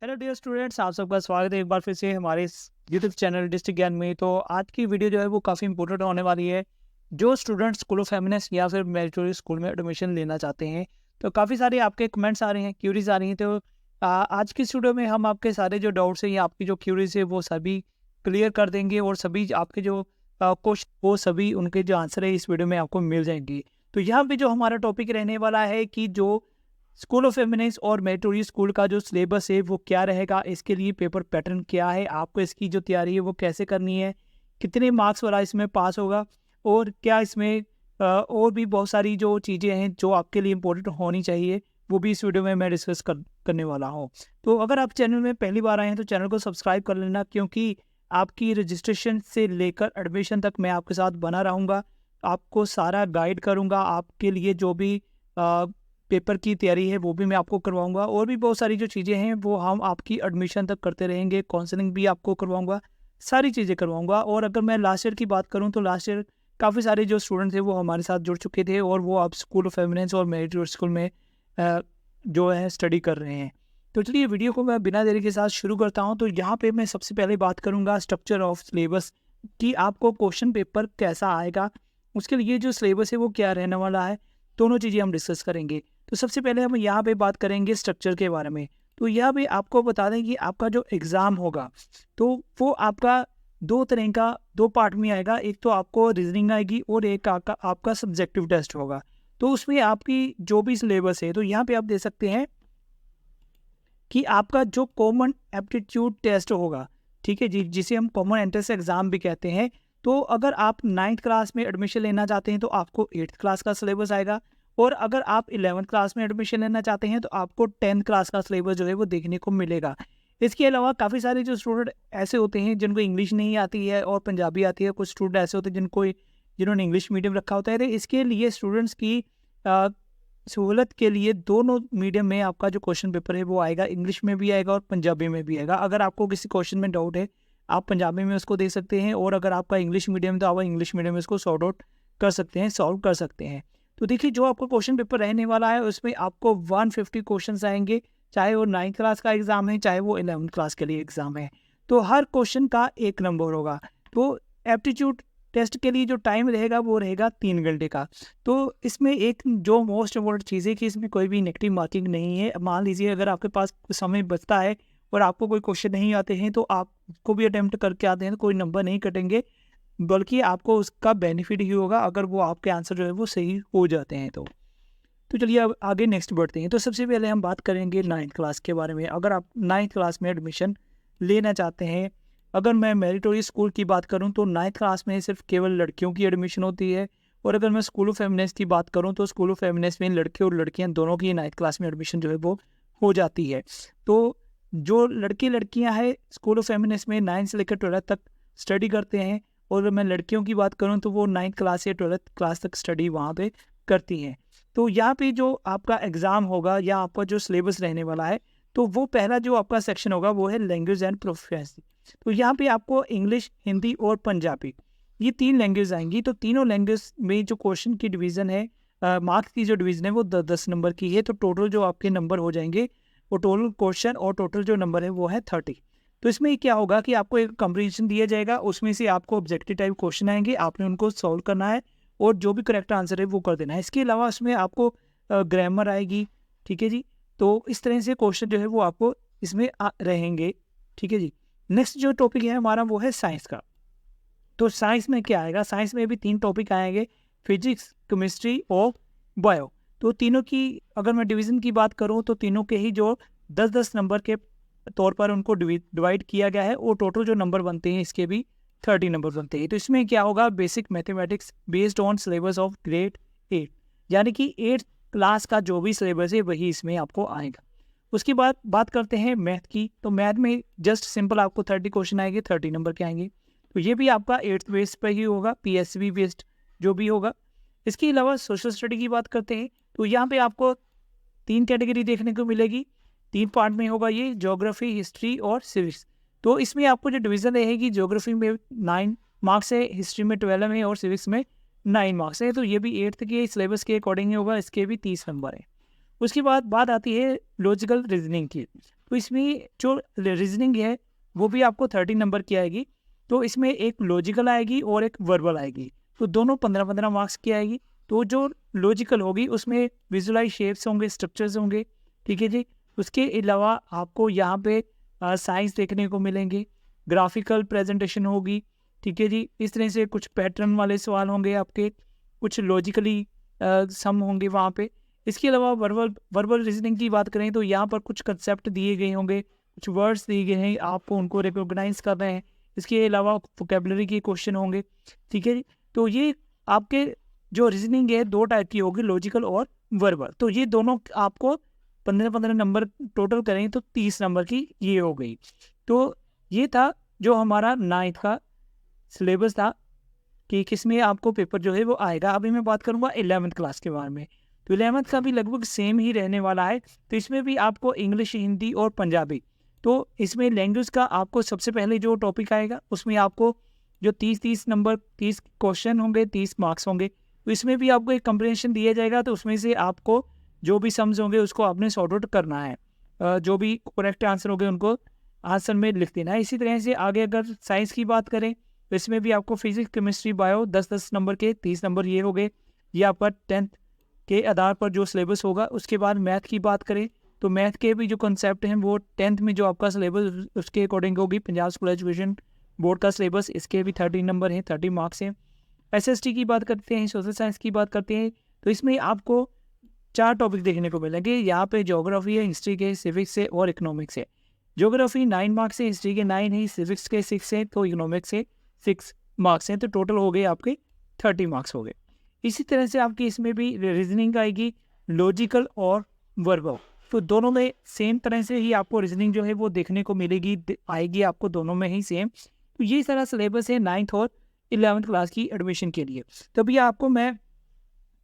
Hello dear students, आप सबका स्वागत है एक बार फिर से हमारे इस यूट्यूब चैनल डिस्ट्रिक्ट ज्ञान में। तो आज की वीडियो जो है वो काफ़ी इंपॉर्टेंट होने वाली है। जो स्टूडेंट्स स्कूल ऑफ फेमिनिस्ट या फिर मेरिटोरियस स्कूल में एडमिशन लेना चाहते हैं, तो काफ़ी सारे आपके कमेंट्स आ रहे हैं, क्यूरीज आ रही हैं। तो आज की इस वीडियो में हम आपके सारे जो डाउट्स हैं या आपकी जो क्यूरीज है वो सभी क्लियर कर देंगे और सभी आपके जो क्वेश्चन वो सभी उनके जो आंसर है इस वीडियो में आपको मिल जाएंगे। तो यहाँ पे जो हमारा टॉपिक रहने वाला है कि जो स्कूल ऑफ फेमिनिस्ट और मेरिटोरियस स्कूल का जो सिलेबस है वो क्या रहेगा, इसके लिए पेपर पैटर्न क्या है, आपको इसकी जो तैयारी है वो कैसे करनी है, कितने मार्क्स वाला इसमें पास होगा और क्या इसमें और भी बहुत सारी जो चीज़ें हैं जो आपके लिए इम्पोर्टेंट होनी चाहिए वो भी इस वीडियो में मैं डिस्कस करने वाला हूँ। तो अगर आप चैनल में पहली बार आए हैं तो चैनल को सब्सक्राइब कर लेना, क्योंकि आपकी रजिस्ट्रेशन से लेकर एडमिशन तक मैं आपके साथ बना रहूँगा, आपको सारा गाइड करूँगा, आपके लिए जो भी पेपर की तैयारी है वो भी मैं आपको करवाऊंगा और भी बहुत सारी जो चीज़ें हैं वो हम आपकी एडमिशन तक करते रहेंगे। काउंसलिंग भी आपको करवाऊंगा, सारी चीज़ें करवाऊंगा। और अगर मैं लास्ट ईयर की बात करूं तो लास्ट ईयर काफ़ी सारे जो स्टूडेंट थे वो हमारे साथ जुड़ चुके थे और वो अब स्कूल ऑफ फेमिनिस्ट और मेरिटोरियस स्कूल में जो है स्टडी कर रहे हैं। तो चलिए वीडियो को मैं बिना देरी के साथ शुरू करता हूँ। तो यहाँ पे मैं सबसे पहले बात करूँगा स्ट्रक्चर ऑफ सिलेबस कि आपको क्वेश्चन पेपर कैसा आएगा, उसके लिए जो सिलेबस है वो क्या रहने वाला है, दोनों चीज़ें हम डिस्कस करेंगे। तो सबसे पहले हम यहाँ पे बात करेंगे स्ट्रक्चर के बारे में। तो यहाँ पे आपको बता दें कि आपका जो एग्ज़ाम होगा तो वो आपका दो तरह का दो पार्ट में आएगा। एक तो आपको रीजनिंग आएगी और एक आपका सब्जेक्टिव टेस्ट होगा। तो उसमें आपकी जो भी सिलेबस है तो यहाँ पे आप दे सकते हैं कि आपका जो कॉमन एप्टीट्यूड टेस्ट होगा, ठीक है जी, जिसे हम कॉमन एंट्रेंस एग्ज़ाम भी कहते हैं। तो अगर आप 9th क्लास में एडमिशन लेना चाहते हैं तो आपको 8th क्लास का सिलेबस आएगा, और अगर आप 11th क्लास में एडमिशन लेना चाहते हैं तो आपको 10th क्लास का सिलेबस जो है वो देखने को मिलेगा। इसके अलावा काफ़ी सारे जो स्टूडेंट ऐसे होते हैं जिनको इंग्लिश नहीं आती है और पंजाबी आती है, कुछ स्टूडेंट ऐसे होते हैं जिन्होंने इंग्लिश मीडियम रखा होता है। तो इसके लिए स्टूडेंट्स की सहूलत के लिए दोनों मीडियम में आपका जो क्वेश्चन पेपर है वो आएगा, इंग्लिश में भी आएगा और पंजाबी में भी आएगा। अगर आपको किसी क्वेश्चन में डाउट है आप पंजाबी में उसको देख सकते हैं, और अगर आपका इंग्लिश मीडियम तो आप इंग्लिश मीडियम में इसको सॉर्ट आउट कर सकते हैं, सॉल्व कर सकते हैं। तो देखिए जो आपका क्वेश्चन पेपर रहने वाला है उसमें आपको 150 क्वेश्चन आएंगे, चाहे वो 9th क्लास का एग्जाम है चाहे वो 11th क्लास के लिए एग्जाम है। तो हर क्वेश्चन का 1 नंबर होगा। तो एप्टीट्यूड टेस्ट के लिए जो टाइम रहेगा वो रहेगा 3 घंटे का। तो इसमें एक जो मोस्ट इम्पोर्टेंट चीज़ है कि इसमें कोई भी नेगेटिव मार्किंग नहीं है। मान लीजिए अगर आपके पास समय बचता है और आपको कोई क्वेश्चन नहीं आते हैं तो आपको भी अटेम्प्ट करके आते हैं तो कोई नंबर नहीं कटेंगे, बल्कि आपको उसका बेनिफिट ही होगा अगर वो आपके आंसर जो है वो सही हो जाते हैं। तो चलिए अब आगे नेक्स्ट बढ़ते हैं। तो सबसे पहले हम बात करेंगे 9th क्लास के बारे में। अगर आप 9th क्लास में एडमिशन लेना चाहते हैं, अगर मैं मेरिटोरियस स्कूल की बात करूं तो 9th क्लास में सिर्फ केवल लड़कियों की एडमिशन होती है, और अगर मैं स्कूल ऑफ फेमिनिस्ट की बात करूं तो स्कूल ऑफ फेमिनिस्ट में लड़के और लड़कियां दोनों की 9th क्लास में एडमिशन जो है वो हो जाती है। तो जो लड़के लड़कियां हैं स्कूल ऑफ फेमिनिस्ट में 9th से लेकर 12th तक स्टडी करते हैं, और अगर मैं लड़कियों की बात करूँ तो वो 9th क्लास या 12th क्लास तक स्टडी वहाँ पर करती हैं। तो यहाँ पे जो आपका एग्ज़ाम होगा या आपका जो सिलेबस रहने वाला है तो वो पहला जो आपका सेक्शन होगा वो है लैंग्वेज एंड प्रोफिशिएंसी। तो यहाँ पे आपको इंग्लिश, हिंदी और पंजाबी ये 3 लैंग्वेज आएंगी। तो तीनों लैंग्वेज में जो क्वेश्चन की डिवीज़न है, मार्क्स की जो डिवीज़न है वो 10 नंबर की है। तो टोटल जो आपके नंबर हो जाएंगे वो टोटल क्वेश्चन और टोटल जो नंबर है वो है 30। तो इसमें क्या होगा कि आपको एक कंप्रीहेंशन दिया जाएगा, उसमें से आपको ऑब्जेक्टिव टाइप क्वेश्चन आएंगे, आपने उनको सॉल्व करना है और जो भी करेक्ट आंसर है वो कर देना है। इसके अलावा उसमें आपको ग्रामर आएगी, ठीक है जी। तो इस तरह से क्वेश्चन जो है वो आपको इसमें रहेंगे, ठीक है जी। नेक्स्ट जो टॉपिक है हमारा वो है साइंस का। तो साइंस में क्या आएगा, साइंस में भी 3 टॉपिक आएंगे, फिजिक्स, केमिस्ट्री और बायो। तो तीनों की अगर मैं डिवीज़न की बात करूँ तो तीनों के ही जो 10-10 नंबर के तौर पर उनको डिवाइड किया गया है, और टोटल जो नंबर बनते हैं इसके भी 30 नंबर बनते हैं। तो इसमें क्या होगा, basic mathematics based on syllabus of grade 8, यानी कि 8th क्लास का जो भी सिलेबस है वही इसमें आपको आएगा। उसके बाद बात करते हैं मैथ की। तो मैथ में जस्ट सिंपल आपको 30 क्वेश्चन आएंगे, 30 नंबर के आएंगे। तो ये भी आपका 8th बेस पर ही होगा, PSB बेस्ड जो भी होगा। इसके अलावा सोशल स्टडी की बात करते हैं तो यहाँ पे आपको 3 कैटेगरी देखने को मिलेगी, 3 पार्ट में होगा ये, ज्योग्राफी, हिस्ट्री और सिविक्स। तो इसमें आपको जो डिवीज़न रहेगी, ज्योग्राफी में 9 मार्क्स है, हिस्ट्री में 12 है और सिविक्स में 9 मार्क्स है। तो ये भी 8th के सिलेबस के अकॉर्डिंग होगा, इसके भी 30 नंबर है। उसके बाद बात आती है लॉजिकल रीजनिंग की। तो इसमें जो रीजनिंग है वो भी आपको 30 नंबर की आएगी। तो इसमें एक लॉजिकल आएगी और एक वर्बल आएगी, तो दोनों 15-15 मार्क्स की आएगी। तो जो लॉजिकल होगी उसमें विजुअलाइज शेप्स होंगे, स्ट्रक्चर्स होंगे, ठीक है जी। उसके अलावा आपको यहाँ पे साइंस देखने को मिलेंगे, ग्राफिकल प्रेजेंटेशन होगी, ठीक है जी। इस तरह से कुछ पैटर्न वाले सवाल होंगे आपके, कुछ लॉजिकली सम होंगे वहाँ पे। इसके अलावा वर्बल रीजनिंग की बात करें तो यहाँ पर कुछ कंसेप्ट दिए गए होंगे, कुछ वर्ड्स दिए गए हैं, आपको उनको रिकॉग्नाइज कर रहे हैं। इसके अलावा वोकेबलरी के क्वेश्चन होंगे, ठीक है जी। तो ये आपके जो रीजनिंग है 2 टाइप की होगी, लॉजिकल और वर्बल। तो ये दोनों आपको 15-15 नंबर टोटल करें तो 30 नंबर की ये हो गई। तो ये था जो हमारा 9th का सिलेबस था कि किसमें आपको पेपर जो है वो आएगा। अभी मैं बात करूँगा 11th क्लास के बारे में। तो 11th का भी लगभग सेम ही रहने वाला है। तो इसमें भी आपको इंग्लिश, हिंदी और पंजाबी। तो इसमें लैंग्वेज का आपको सबसे पहले जो टॉपिक आएगा उसमें आपको जो 30-30 नंबर 30 क्वेश्चन होंगे, 30 मार्क्स होंगे। तो इसमें भी आपको एक कंप्रीहेंशन दिया जाएगा, तो उसमें से आपको जो भी सम्स होंगे उसको आपने सॉर्ट आउट करना है। जो भी करेक्ट आंसर होंगे उनको आंसर में लिख देना है। इसी तरह से आगे अगर साइंस की बात करें तो इसमें भी आपको फिजिक्स, केमिस्ट्री, बायो 10-10 नंबर के 30 नंबर ये हो गए। ये आपका 10th के आधार पर जो सिलेबस होगा। उसके बाद मैथ की बात करें तो मैथ के भी जो कंसेप्ट हैं वो 10th में जो आपका सिलेबस उसके अकॉर्डिंग होगी। पंजाब स्कूल एजुकेशन बोर्ड का सिलेबस, इसके भी 30 नंबर हैं, 30 मार्क्स हैं। SST की बात करते हैं, सोशल साइंस की बात करते हैं तो इसमें आपको 4 टॉपिक देखने को मिलेंगे। यहाँ पे ज्योग्राफी है, हिस्ट्री के, सिविक्स है और इकोनॉमिक्स है। ज्योग्राफी 9 मार्क्स है, हिस्ट्री के 9 है, सिविक्स के 6 है, तो इकोनॉमिक्स से 6 मार्क्स हैं। तो टोटल हो गए आपके 30 मार्क्स हो गए। इसी तरह से आपकी इसमें भी रीजनिंग आएगी, लॉजिकल और वर्बल। तो दोनों में सेम तरह से ही आपको रीजनिंग जो है वो देखने को मिलेगी, आएगी आपको दोनों में ही सेम। तो ये सारा सिलेबस है 9th और 11th क्लास की एडमिशन के लिए। तभी आपको मैं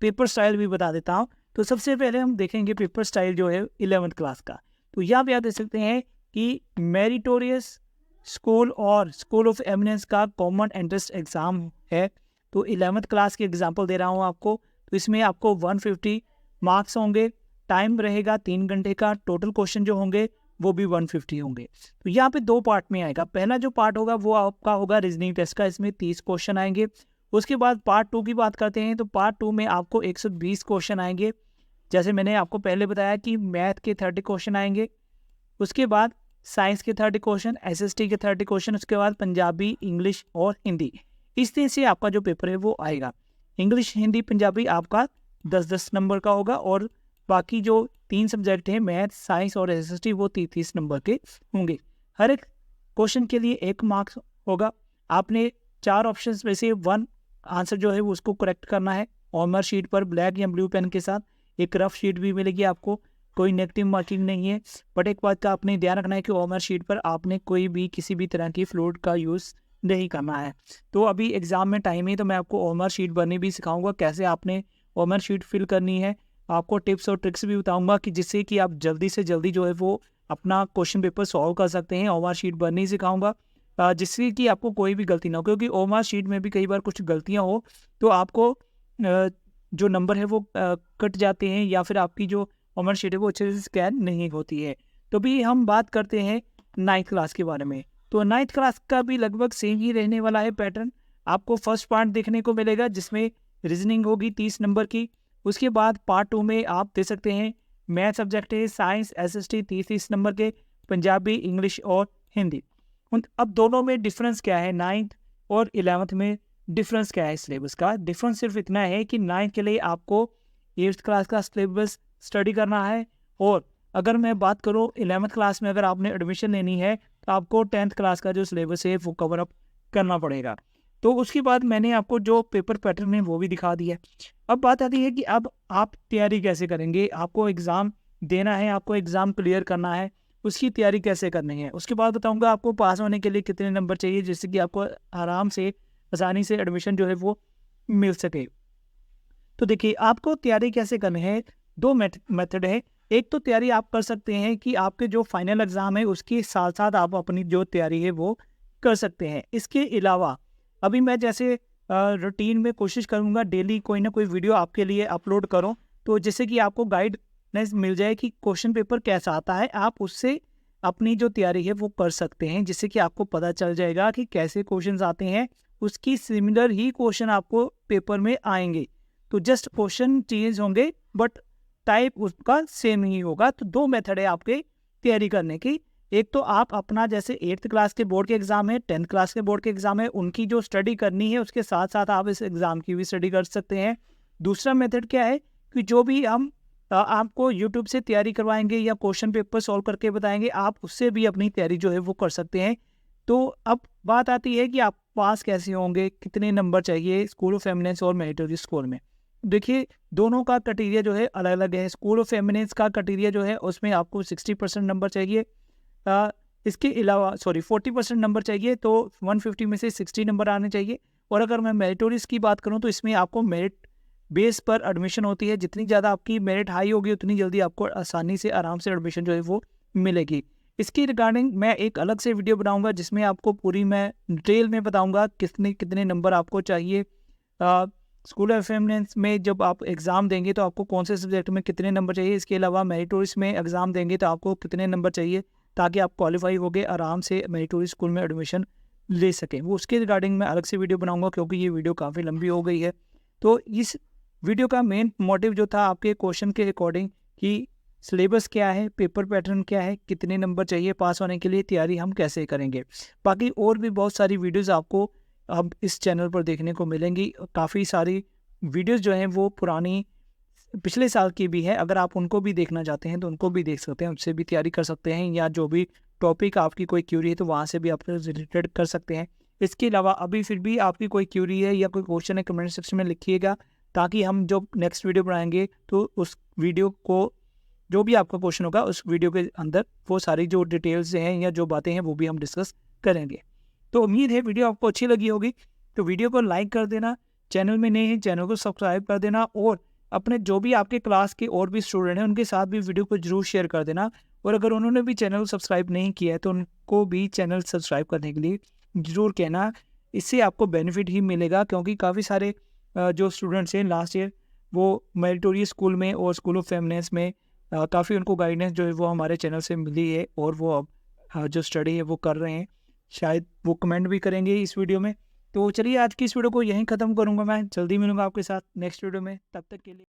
पेपर स्टाइल भी बता देता हूँ। तो सबसे पहले हम देखेंगे पेपर स्टाइल जो है 11th क्लास का। तो यहाँ पे आप देख सकते हैं कि मेरिटोरियस स्कूल और स्कूल ऑफ एमिनेंस का कॉमन एंट्रेंस एग्ज़ाम है। तो 11th क्लास के एग्जाम्पल दे रहा हूँ आपको। तो इसमें आपको 150 मार्क्स होंगे, टाइम रहेगा 3 घंटे का, टोटल क्वेश्चन जो होंगे वो भी 150 होंगे। तो यहाँ पे 2 पार्ट में आएगा। पहला जो पार्ट होगा वो आपका होगा रीजनिंग टेस्ट का, इसमें 30 क्वेश्चन आएंगे। उसके बाद पार्ट 2 की बात करते हैं तो पार्ट 2 में आपको 120 क्वेश्चन आएंगे। जैसे मैंने आपको पहले बताया कि मैथ के 30 क्वेश्चन आएंगे, उसके बाद साइंस के 30 क्वेश्चन, SST के 30 क्वेश्चन, उसके बाद पंजाबी, इंग्लिश और हिंदी। इस तरह से आपका जो पेपर है वो आएगा। इंग्लिश, हिंदी, पंजाबी आपका 10-10 नंबर का होगा और बाकी जो 3 सब्जेक्ट हैं मैथ, साइंस और SST वो 30-30 नंबर के होंगे। हर एक क्वेश्चन के लिए 1 मार्क्स होगा। आपने 4 ऑप्शंस में से 1 आंसर जो है वो उसको करेक्ट करना है। ऑमर शीट पर ब्लैक या ब्लू पेन के साथ एक रफ शीट भी मिलेगी आपको, कोई नेगेटिव मार्किंग नहीं है। बट एक बात का आपने ध्यान रखना है कि ऑमर शीट पर आपने कोई भी किसी भी तरह की फ्लूइड का यूज़ नहीं करना है। तो अभी एग्ज़ाम में टाइम है तो मैं आपको ऑमर शीट भरनी भी सिखाऊंगा, कैसे आपने ऑमर शीट फिल करनी है। आपको टिप्स और ट्रिक्स भी बताऊंगा कि जिससे कि आप जल्दी से जल्दी जो है वो अपना क्वेश्चन पेपर सॉल्व कर सकते हैं। ऑमर शीट भरनी सिखाऊंगा जिससे कि आपको कोई भी गलती ना हो, क्योंकि ऑमर शीट में भी कई बार कुछ गलतियाँ हो तो आपको जो नंबर है वो कट जाते हैं या फिर आपकी जो ऑमर शीट है वो अच्छे से स्कैन नहीं होती है। तो भी हम बात करते हैं 9th क्लास के बारे में। तो 9th क्लास का भी लगभग सेम ही रहने वाला है पैटर्न। आपको फर्स्ट पार्ट देखने को मिलेगा जिसमें रीजनिंग होगी 30 नंबर की। उसके बाद पार्ट 2 में आप दे सकते हैं मैथ सब्जेक्ट है, साइंस, SST 30-30 नंबर के, पंजाबी, इंग्लिश और हिंदी। अब दोनों में डिफरेंस क्या है, 9th और 11th में डिफरेंस क्या है सिलेबस का? डिफरेंस सिर्फ इतना है कि 9th के लिए आपको 8th क्लास का सिलेबस स्टडी करना है, और अगर मैं बात करूँ 11th क्लास में अगर आपने एडमिशन लेनी है तो आपको 10th क्लास का जो सिलेबस है वो कवर अप करना पड़ेगा। तो उसके बाद मैंने आपको जो पेपर पैटर्न है वो भी दिखा दिया। अब बात आती है कि अब आप तैयारी कैसे करेंगे। आपको एग्ज़ाम देना है, आपको एग्ज़ाम क्लियर करना है, उसकी तैयारी कैसे करनी है। उसके बाद बताऊंगा आपको पास होने के लिए कितने नंबर चाहिए जिससे कि आपको आराम से आसानी से एडमिशन जो है वो मिल सके। तो देखिए आपको तैयारी कैसे करनी है, 2 मेथड है। एक तो तैयारी आप कर सकते हैं कि आपके जो फाइनल एग्ज़ाम है उसके साथ साथ आप अपनी जो तैयारी है वो कर सकते हैं। इसके अलावा अभी मैं जैसे रूटीन में कोशिश करूँगा डेली कोई ना कोई वीडियो आपके लिए अपलोड करूँ, तो जिससे कि आपको गाइडनेस मिल जाए कि क्वेश्चन पेपर कैसा आता है, आप उससे अपनी जो तैयारी है वो कर सकते हैं, जिससे कि आपको पता चल जाएगा कि कैसे क्वेश्चंस आते हैं। उसकी सिमिलर ही क्वेश्चन आपको पेपर में आएंगे, तो जस्ट क्वेश्चन चेंज होंगे बट टाइप उसका सेम ही होगा। तो दो मेथड है आपके तैयारी करने की। एक तो आप अपना जैसे 8th क्लास के बोर्ड के एग्जाम है, 10th क्लास के बोर्ड के एग्जाम है, उनकी जो स्टडी करनी है उसके साथ साथ आप इस एग्जाम की भी स्टडी कर सकते हैं। दूसरा मेथड क्या है कि जो भी हम आपको यूट्यूब से तैयारी करवाएंगे या क्वेश्चन पेपर सॉल्व करके बताएंगे, आप उससे भी अपनी तैयारी जो है वो कर सकते हैं। तो अब बात आती है कि आप पास कैसे होंगे, कितने नंबर चाहिए स्कूल ऑफ एमिनेंस और मेरिटोरियस स्कूल में। देखिए, दोनों का क्राइटेरिया जो है अलग अलग है। स्कूल ऑफ एमिनेंस का क्राइटेरिया जो है उसमें आपको 60% नंबर चाहिए, इसके अलावा 40% नंबर चाहिए, तो 150 में से 60 नंबर आने चाहिए। और अगर मैं मेरिटोरियस की बात करूं तो इसमें आपको मेरिट बेस पर एडमिशन होती है। जितनी ज़्यादा आपकी मेरिट हाई होगी उतनी जल्दी आपको आसानी से आराम से एडमिशन जो है वो मिलेगी। इसकी रिगार्डिंग मैं एक अलग से वीडियो बनाऊंगा जिसमें आपको पूरी मैं डिटेल में बताऊंगा कितने कितने नंबर आपको चाहिए। स्कूल ऑफ एमिनेंस में जब आप एग्ज़ाम देंगे तो आपको कौन से सब्जेक्ट में कितने नंबर चाहिए, इसके अलावा मेरिटोरियस में एग्ज़ाम देंगे तो आपको कितने नंबर चाहिए, ताकि आप क्वालिफाई होकर आराम से मेरिटोरियस स्कूल में एडमिशन ले सकें। वो उसके रिगार्डिंग मैं अलग से वीडियो बनाऊंगा, क्योंकि ये वीडियो काफ़ी लंबी हो गई है। तो इस वीडियो का मेन मोटिव जो था आपके क्वेश्चन के अकॉर्डिंग कि सिलेबस क्या है, पेपर पैटर्न क्या है, कितने नंबर चाहिए पास होने के लिए, तैयारी हम कैसे करेंगे। बाकी और भी बहुत सारी वीडियोस आपको अब इस चैनल पर देखने को मिलेंगी। काफ़ी सारी वीडियोस जो हैं वो पुरानी पिछले साल की भी है, अगर आप उनको भी देखना चाहते हैं तो उनको भी देख सकते हैं, उससे भी तैयारी कर सकते हैं, या जो भी टॉपिक आपकी कोई क्यूरी है तो वहाँ से भी आप रिलेटेड कर सकते हैं। इसके अलावा अभी फिर भी आपकी कोई क्यूरी है या कोई क्वेश्चन है, कमेंट सेक्शन में लिखिएगा, ताकि हम जो नेक्स्ट वीडियो बनाएंगे तो उस वीडियो को जो भी आपका क्वेश्चन होगा उस वीडियो के अंदर वो सारी जो डिटेल्स हैं या जो बातें हैं वो भी हम डिस्कस करेंगे। तो उम्मीद है वीडियो आपको अच्छी लगी होगी। तो वीडियो को लाइक कर देना, चैनल में नए हैं चैनल को सब्सक्राइब कर देना, और अपने जो भी आपके क्लास के और भी स्टूडेंट हैं उनके साथ भी वीडियो को जरूर शेयर कर देना। और अगर उन्होंने भी चैनल को सब्सक्राइब नहीं किया है तो उनको भी चैनल सब्सक्राइब करने के लिए ज़रूर कहना। इससे आपको बेनिफिट ही मिलेगा, क्योंकि काफ़ी सारे जो स्टूडेंट्स हैं लास्ट ईयर वो मेरिटोरियस स्कूल में और स्कूल ऑफ एमिनेंस में काफ़ी उनको गाइडेंस जो है वो हमारे चैनल से मिली है, और वो अब जो स्टडी है वो कर रहे हैं। शायद वो कमेंट भी करेंगे इस वीडियो में। तो चलिए आज की इस वीडियो को यहीं ख़त्म करूँगा, मैं जल्दी मिलूँगा आपके साथ नेक्स्ट वीडियो में, तब तक के लिए।